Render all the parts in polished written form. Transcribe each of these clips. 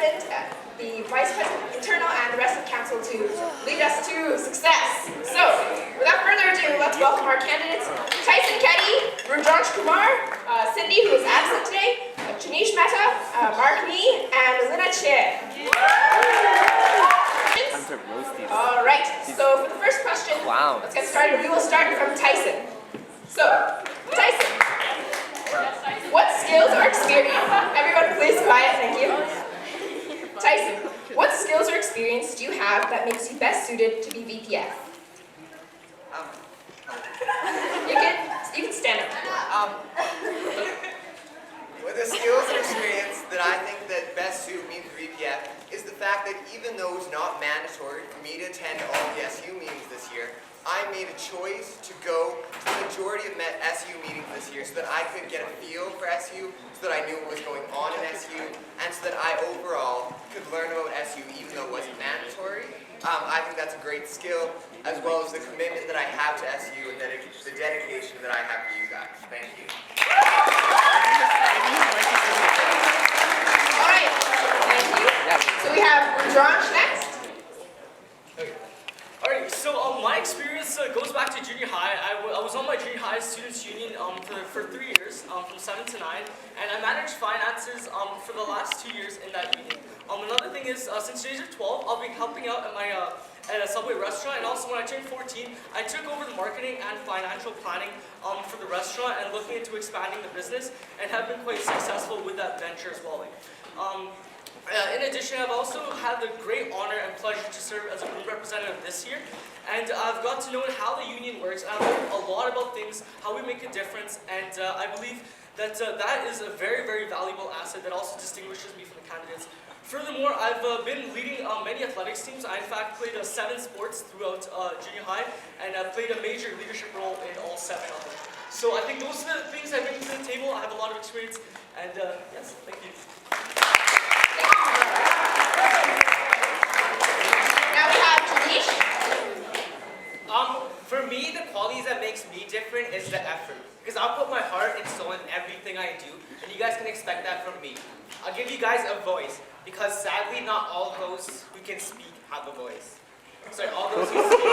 president, the vice president, internal, and the rest of council to lead us to success. So, without further ado, let's welcome our candidates: Tyson Keddy, Rajaj Kumar, Cindy, who is absent today, Janish Mehta, Mark Nee, and Lina Che. All right, so for the first question, let's get started. We will start from Tyson. So, Tyson, what skills or experience, everyone please quiet, thank you. Tyson, what skills or experience do you have that makes you best suited to be VPF? You can stand up. With the skills and experience that I think that best suit me for VPF is the fact that even though it's not mandatory for me to attend all the SU meetings this year, I made a choice to go to the majority of SU meetings this year so that I could get a feel for SU, so that I knew what was going on in SU, and so that I overall could learn about SU even though it wasn't mandatory. I think that's a great skill, as well as the commitment that I have to SU and the dedication that I have for you guys. Thank you. All right, thank you. So we have Raj next. Alright, so my experience goes back to junior high. I was on my junior high students union for 3 years, from 7 to 9, and I managed finances for the last 2 years in that union. Another thing is, since the age of 12, I'll be helping out at at a Subway restaurant, and also when I turned 14, I took over the marketing and financial planning for the restaurant and looking into expanding the business, and have been quite successful with that venture as well. In addition, I've also had the great honor and pleasure to serve as a group representative this year, and I've got to know how the union works, and I've learned a lot about things, how we make a difference, and I believe that that is a very, very valuable asset that also distinguishes me from the candidates. Furthermore, I've been leading many athletics teams. I, in fact, played 7 sports throughout junior high, and I've played a major leadership role in all 7 of them. So I think those are the things I bring to the table. I have a lot of experience, and yes, thank you. Now we have Janish. For me, the qualities that makes me different is the effort. Because I'll put my heart and soul in everything I do, and you guys can expect that from me. I'll give you guys a voice, because sadly, not all those who can speak have a voice. Sorry, all those who speak.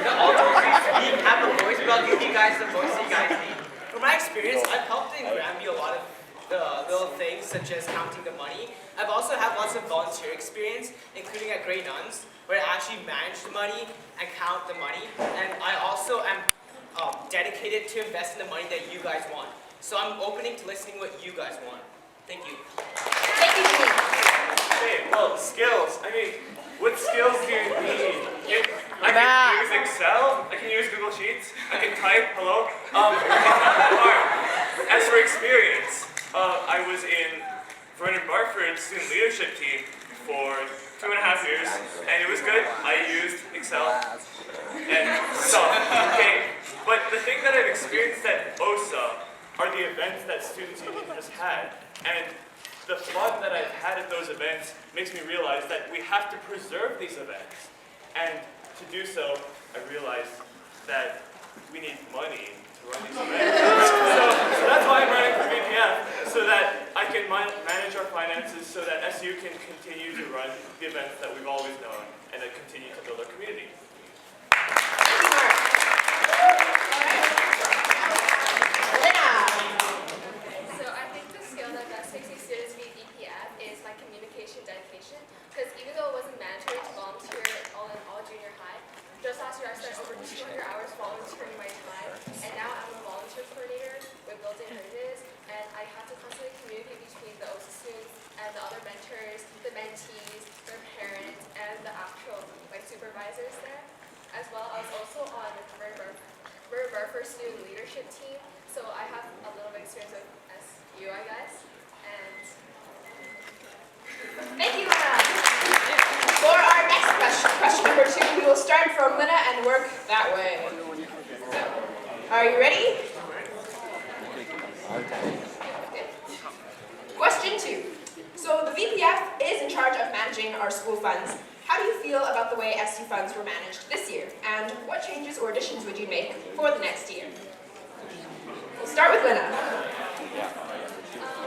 Not all those who speak have a voice, but I'll give you guys the voice that you guys need. From my experience, I've helped in Granby a lot of the little things such as counting the money. I've also had lots of volunteer experience, including at Grey Nuns, where I actually manage the money and count the money. And I also am dedicated to invest in the money that you guys want. So I'm opening to listening what you guys want. Thank you. Thank you, Janish. Okay, well, skills. I mean, what skills do you need? I can use Excel, I can use Google Sheets, I can type, hello. It's not that hard. As for experience, I was in Vernon Barford's student leadership team for 2.5 years, and it was good. I used Excel and stuff. Okay, but the thing that I've experienced at OSA are the events that Students Union has had, and the fun that I've had at those events makes me realize that we have to preserve these events. And to do so, I realized that we need money to run these events. So that's why I'm running for VPF, so that I can manage our finances, so that SU can continue to run the events that we've always known, and then continue to build our community. Dedication, because even though it wasn't mandatory to volunteer in all junior high, just last year I spent over 200 hours volunteering my time, and now I'm a volunteer coordinator with Built-In Bridges, and I have to constantly communicate between the OSA students and the other mentors, the mentees, their parents, and the actual supervisors there. As well, I was also on the Vernon Barford student leadership team, so I have a little bit of experience with SU, I guess. Thank you, Lina. For our next question number 2, we will start from Lina and work that way. So, are you ready? Okay. Question 2. So the VPF is in charge of managing our school funds. How do you feel about the way SU funds were managed this year? And what changes or additions would you make for the next year? We'll start with Lina.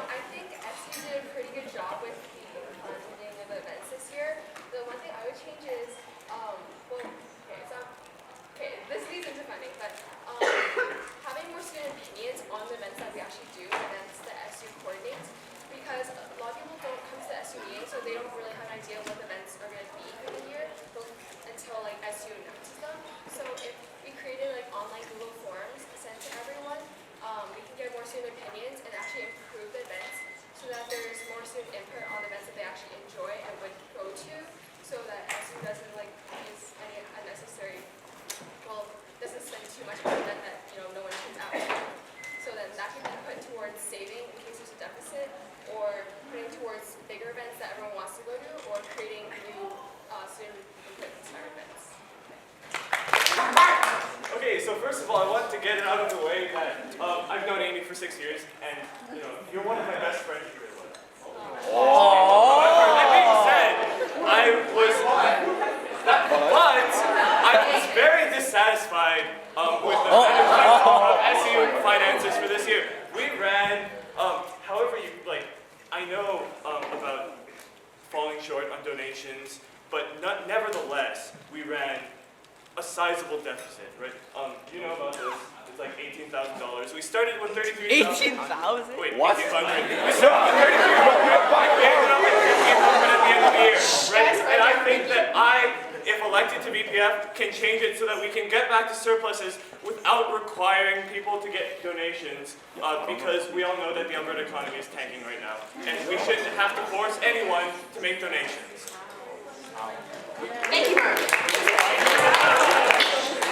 I think SU did a would change is, well, okay, so, okay, this leads into funding, but having more student opinions on the events that we actually do, events that SU coordinates, because a lot of people don't come to the SU meeting, so they don't really have an idea of what the events are going to be for the year until like SU announces them. So if we created like online Google Forms sent to everyone, we can get more student opinions and actually improve the events so that there's more student input on events that they actually enjoy and would go to, so that SU doesn't like use any unnecessary, well, doesn't spend too much on that no one turns out. So then that can be put towards saving in case there's a deficit, or putting towards bigger events that everyone wants to go to, or creating new student input inspired events. Okay, so first of all, I want to get it out of the way that I've known Amy for 6 years, and you're one of my best friends in real life. However, that being said, I was very dissatisfied with the management of SU finances for this year. We ran, I know about falling short on donations, but nevertheless, we ran a sizable deficit, right? You know about this. It's like $18,000. We started with $33,000. 18,000? Wait, what? 800. We started with $33,000. We ended up with $15,000 at the end of the year, right? And I think that if elected to VPF, can change it so that we can get back to surpluses without requiring people to get donations, because we all know that the Alberta economy is tanking right now, and we shouldn't have to force anyone to make donations. Thank you, Mark.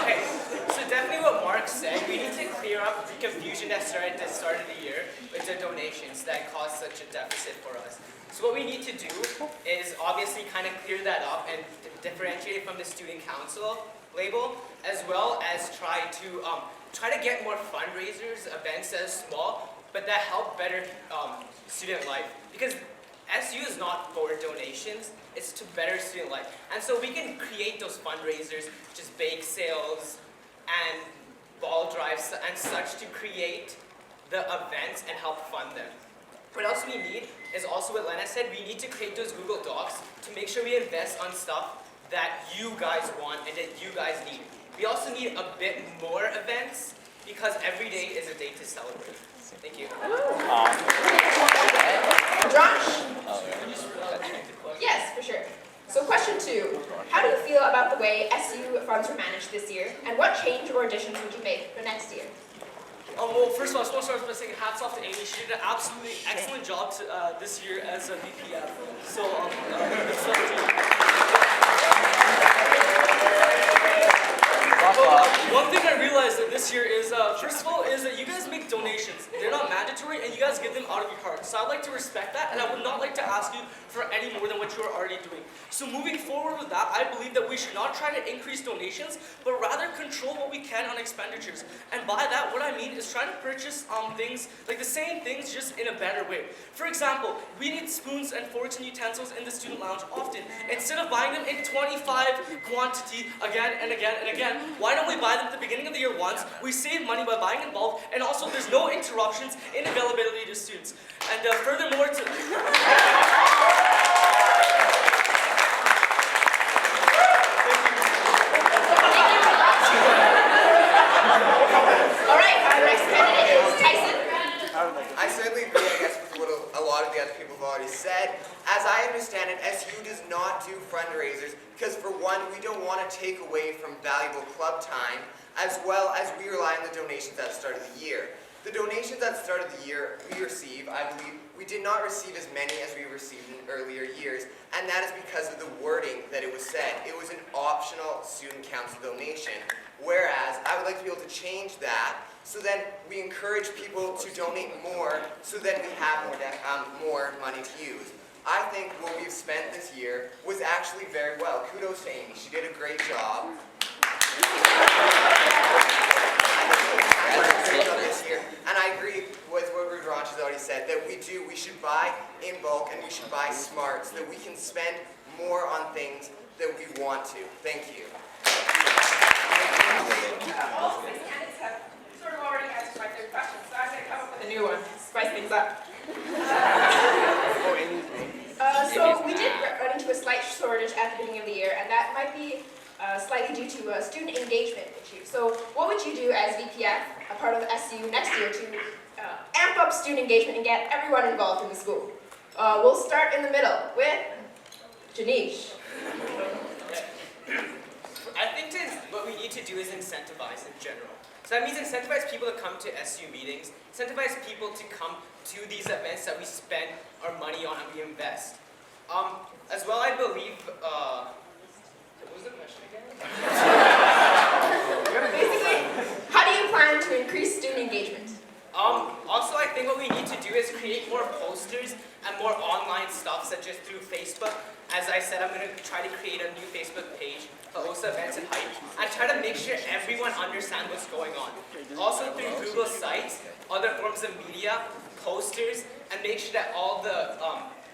Okay, so definitely what Mark said, we need to clear up the confusion that started at the start of the year with the donations that caused such a deficit for us. So what we need to do is obviously kind of clear that up and differentiate it from the student council label, as well as try to get more fundraisers, events that are small, but that help better student life. Because SU is not for donations, it's to better student life. And so we can create those fundraisers, just bake sales and ball drives and such, to create the events and help fund them. What else we need is also what Lena said, we need to create those Google Docs to make sure we invest on stuff that you guys want and that you guys need. We also need a bit more events because every day is a day to celebrate. Thank you. Josh? Yes, for sure. So question 2, how do you feel about the way SU funds were managed this year, and what change or additions would you make for next year? Well, first of all, I just want to start by saying hats off to Amy. She did an absolutely excellent job this year as a VPF. So, one thing I realized that this year is, first of all, is that you guys make donations. They're not mandatory, and you guys give them out of your heart. So I'd like to respect that, and I would not like to ask you for any more than what you are already doing. So moving forward with that, I believe that we should not try to increase donations, but rather control what we can on expenditures. And by that, what I mean is try to purchase things, like the same things, just in a better way. For example, we need spoons and forks and utensils in the student lounge often. Instead of buying them in 25 quantity again and again and again, why don't we buy them at the beginning of the year once? We save money by buying in bulk, and also there's no interruptions in availability to students. And furthermore, Alright, our next candidate is Tyson. I certainly agree, I guess, with what a lot of the other people have already said. As I understand it, SU does not do fundraisers because, for one, we don't want to take away from valuable club time, as well as we rely on the donations at the start of the year. The donations at the start of the year we receive, I believe, we did not receive as many as we received in earlier years, and that is because of the wording that it was said. It was an optional student council donation, whereas I would like to be able to change that so then we encourage people to donate more so that we have more money to use. I think what we've spent this year was actually very well. Kudos to Amy. She did a great job. This year, and I agree with what Rudransh has already said, that we should buy in bulk and we should buy smart so that we can spend more on things that we want to. Thank you. All six candidates have sort of already answered my third question, so I'm going to come up with a new one, spice things up. So we did run into a slight shortage at the beginning of the year, and that might be slightly due to a student engagement issue. So what would you do as VPF, a part of the SU next year, to amp up student engagement and get everyone involved in the school? We'll start in the middle with Janish. I think what we need to do is incentivize in general. So that means incentivize people to come to SU meetings, incentivize people to come to these events that we spend our money on and we invest. As well, I believe, what was the question again? Basically, how do you plan to increase student engagement? Also, I think what we need to do is create more posters and more online stuff, such as through Facebook. As I said, I'm going to try to create a new Facebook page for OSA events and hype, and try to make sure everyone understands what's going on. Also through Google Sites, other forms of media, posters, and make sure that all the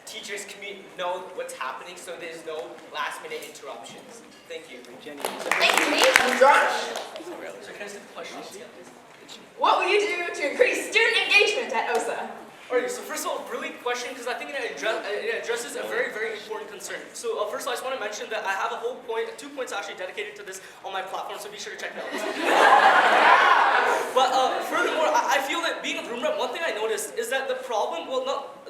teachers know what's happening so there's no last-minute interruptions. Thank you. Thank you, Janish. And Josh? So can I ask a question? What will you do to increase student engagement at OSA? Alright, so first of all, brilliant question, because I think it addresses a very, very important concern. So first of all, I just want to mention that I have a whole point, 2 points actually dedicated to this on my platform, so be sure to check it out. But furthermore, I feel that being a room rep, one thing I noticed is that the problem,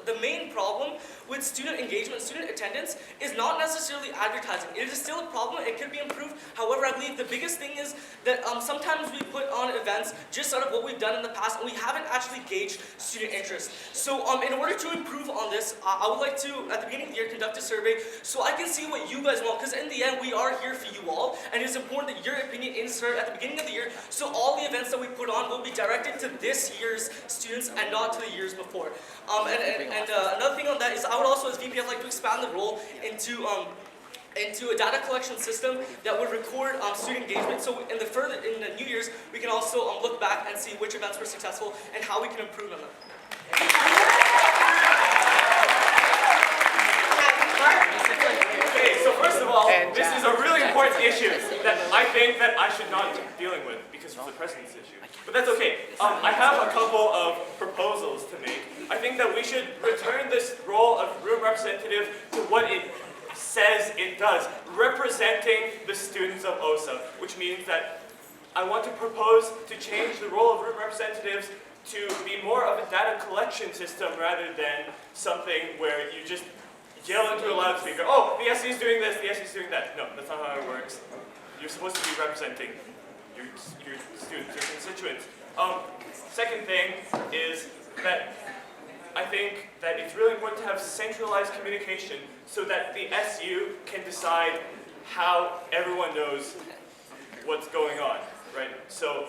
the main problem with student engagement, student attendance, is not necessarily advertising. It is still a problem, it could be improved. However, I believe the biggest thing is that sometimes we put on events just out of what we've done in the past, and we haven't actually gauged student interest. So in order to improve on this, I would like to, at the beginning of the year, conduct a survey so I can see what you guys want, because in the end, we are here for you all, and it's important that your opinion is heard at the beginning of the year, so all the events that we put on will be directed to this year's students and not to the years before. Another thing on that is I would also, as VPF, like to expand the role into a data collection system that would record student engagement. So in the New Year's, we can also look back and see which events were successful and how we can improve on them. Okay, so first of all, this is a really important issue that I think that I should not be dealing with because it's the president's issue. But that's okay. I have a couple of proposals to make. I think that we should return this role of room representative to what it says it does, representing the students of OSA, which means that I want to propose to change the role of room representatives to be more of a data collection system rather than something where you just yell into a loudspeaker, oh, the SE is doing this, the SE is doing that. No, that's not how it works. You're supposed to be representing your students, your constituents. Second thing is that I think that it's really important to have centralized communication so that the SU can decide how everyone knows what's going on, right? So,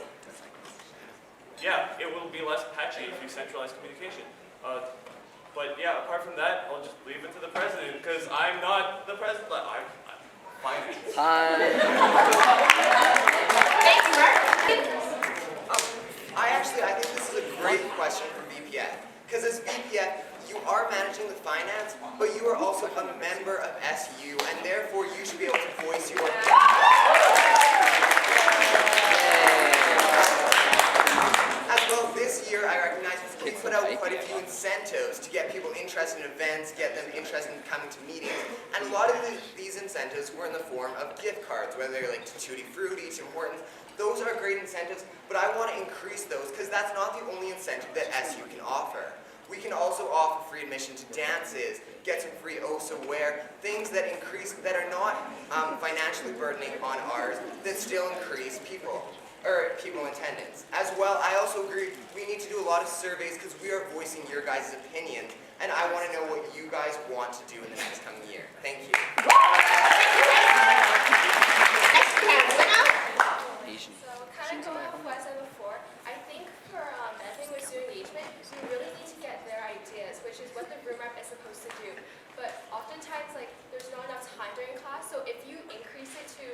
yeah, it will be less patchy if you centralize communication. But yeah, apart from that, I'll just leave it to the president because I'm not the president. I'm fine. Thank you, Mark. I think this is a great question for VPF. Because as VPF, you are managing the finance, but you are also a member of SU, and therefore you should be able to voice your opinion. As well, this year I recognize we put out quite a few incentives to get people interested in events, get them interested in coming to meetings, and a lot of these incentives were in the form of gift cards, whether they're like to Tutti Frutti, Tim Hortons. Those are great incentives, but I want to increase those because that's not the only incentive that SU can offer. We can also offer free admission to dances, get some free OSA wear, things that are not financially burdening on ours, that still increase people attendance. As well, I also agree we need to do a lot of surveys because we are voicing your guys' opinions, and I want to know what you guys want to do in the next coming year. Thank you. So kind of going off what I said before, I think for anything with student engagement, we really need to get their ideas, which is what the room rep is supposed to do. But oftentimes, like, there's not enough time during class, so if you increase it to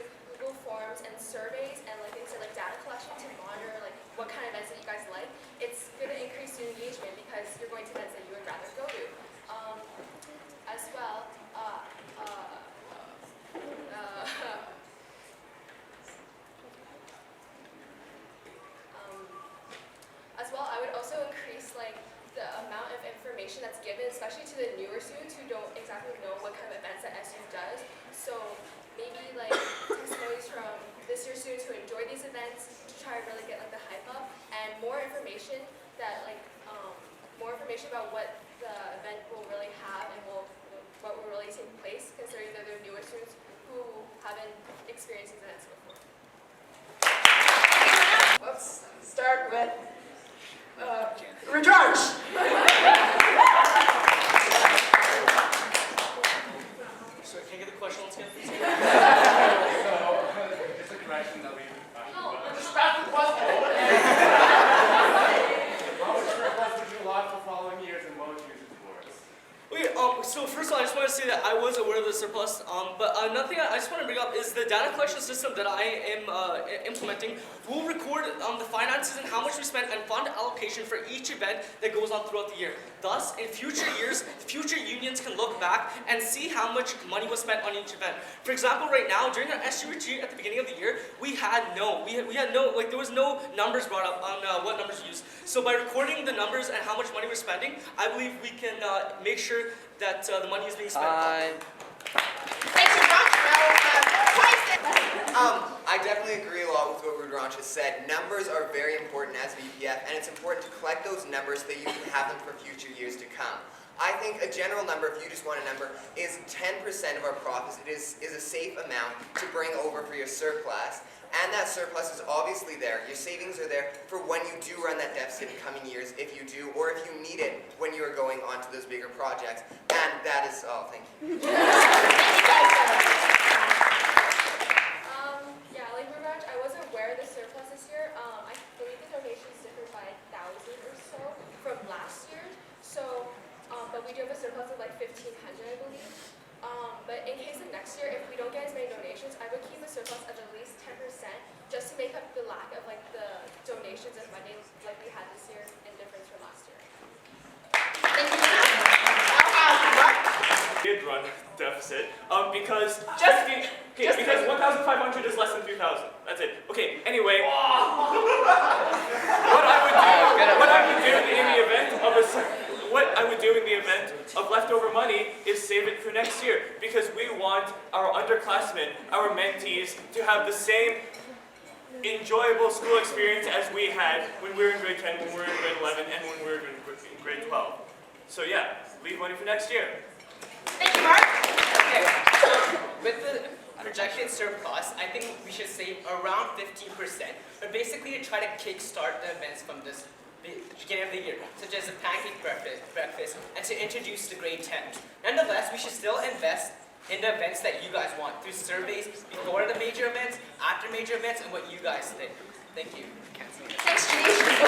Google Forms and surveys and like things like data collection to monitor like what kind of events that you guys like, it's going to increase student engagement because you're going to events that you would rather go to. As well, I would also increase like the amount of information that's given, especially to the newer students who don't exactly know what kind of events that SU does. So maybe like testimonies from this year's students who enjoy these events to try to really get like the hype up, and more information about what the event will really have and what will really take place, because they're either newer students who haven't experienced these events before. Let's start with Rajraj. So can I get the question once again, please? So, it's a correction that we Just back to the question. how much surplus would you allot for following years and what would you use it towards? Okay, so first of all, I just want to say that I was aware of the surplus, but another thing I just want to bring up is the data collection system that I am implementing will record the finances and how much we spent and fund allocation for each event that goes on throughout the year. Thus, in future years, future unions can look back and see how much money was spent on each event. For example, right now, during our SU retreat at the beginning of the year, we had no, there was no numbers brought up on what numbers we used. So by recording the numbers and how much money we're spending, I believe we can make sure that the money is being spent. Thanks so much. Tyson. I definitely agree a lot with what Rudransh has said. Numbers are very important as VPF, and it's important to collect those numbers so that you can have them for future years to come. I think a general number, if you just want a number, is 10% of our profits. It is a safe amount to bring over for your surplus. And that surplus is obviously there. Your savings are there for when you do run that deficit in coming years, if you do, or if you need it when you are going on to those bigger projects. And that is all. Thank you. Yeah, like Raj, I wasn't aware of the surplus this year. I believe the donations differ by 1,000 or so from last year. So, but we do have a surplus of like 1,500, I believe. But in case of next year, if we don't get as many donations, I would keep a surplus of at least 10% just to make up the lack of like the donations and funding like we had this year and difference from last year. Thank you. Mark. Did run deficit because Just- 1,500 is less than 2,000. That's it. Okay. Anyway, what I would do in the event of leftover money is save it for next year, because we want our underclassmen, our mentees, to have the same enjoyable school experience as we had when we were in grade 10, when we were in grade 11, and when we were in grade 12. So yeah, leave money for next year. Thank you, Mark. Okay, so with the projected surplus, I think we should save around 15%, but basically to try to kickstart the events from the beginning of the year, such as the pancake breakfast, and to introduce the grade 10. Nonetheless, we should still invest in the events that you guys want through surveys before the major events, after major events, and what you guys think. Thank you. Thanks, Janice. Okay.